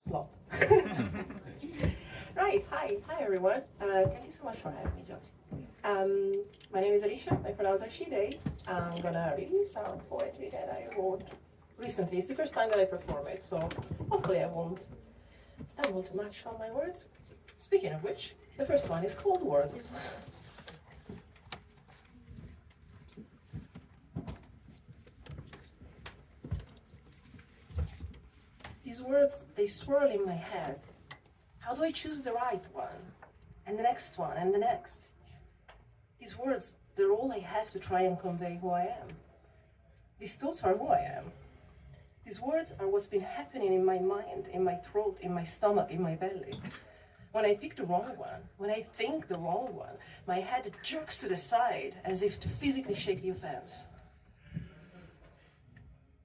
plot. Right, hi everyone. Thank you so much for having me, Josh. My name is Alicia, I pronounce it she, they. I'm gonna read you some poetry that I wrote recently. It's the first time that I perform it, so hopefully I won't stumble too much on my words. Speaking of which, the first one is called Words. These words, they swirl in my head. How do I choose the right one? And the next one, and the next? These words, they're all I have to try and convey who I am. These thoughts are who I am. These words are what's been happening in my mind, in my throat, in my stomach, in my belly. When I pick the wrong one, when I think the wrong one, my head jerks to the side as if to physically shake the offense.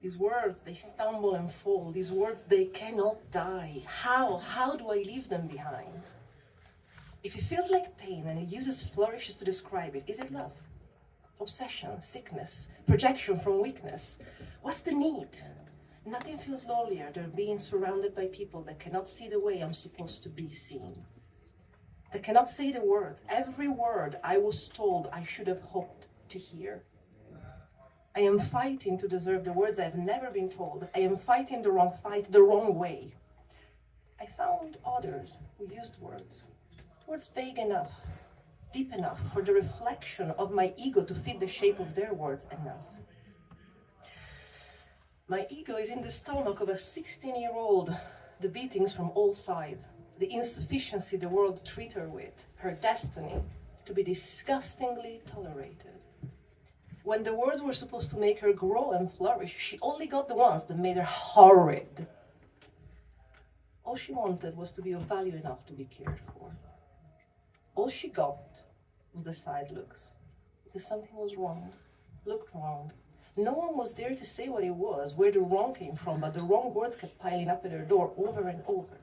These words, they stumble and fall. These words, they cannot die. How do I leave them behind? If it feels like pain and it uses flourishes to describe it, is it love? Obsession, sickness, projection from weakness? What's the need? Nothing feels lonelier than being surrounded by people that cannot see the way I'm supposed to be seen. That cannot say the words, every word I was told I should have hoped to hear. I am fighting to deserve the words I've never been told. I am fighting the wrong fight, the wrong way. I found others who used words vague enough, deep enough for the reflection of my ego to fit the shape of their words enough. My ego is in the stomach of a 16-year-old, the beatings from all sides, the insufficiency the world treated her with, her destiny to be disgustingly tolerated. When the words were supposed to make her grow and flourish, she only got the ones that made her horrid. All she wanted was to be of value enough to be cared for. All she got was the side looks, because something was wrong, looked wrong. No one was there to say what it was, where the wrong came from, but the wrong words kept piling up at her door over and over.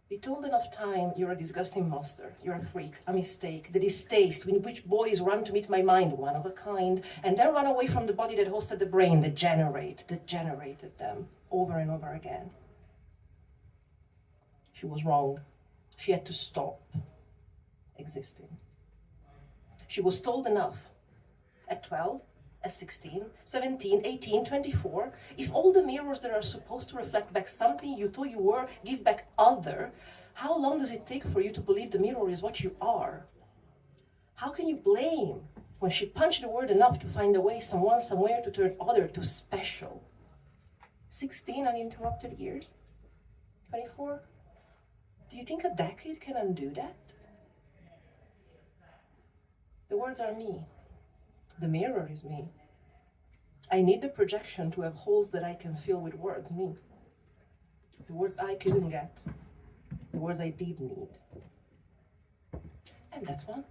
Be told enough time, you're a disgusting monster, you're a freak, a mistake, the distaste with which boys run to meet my mind, one of a kind, and then run away from the body that hosted the brain that generated them, over and over again. She was wrong. She had to stop existing. She was told enough. At 12, at 16, 17, 18, 24, if all the mirrors that are supposed to reflect back something you thought you were give back other, how long does it take for you to believe the mirror is what you are? How can you blame when she punched the word enough to find a way someone somewhere to turn other to special? 16 uninterrupted years? 24? Do you think a decade can undo that? The words are me. The mirror is me. I need the projection to have holes that I can fill with words, me. The words I couldn't get. The words I did need. And that's one.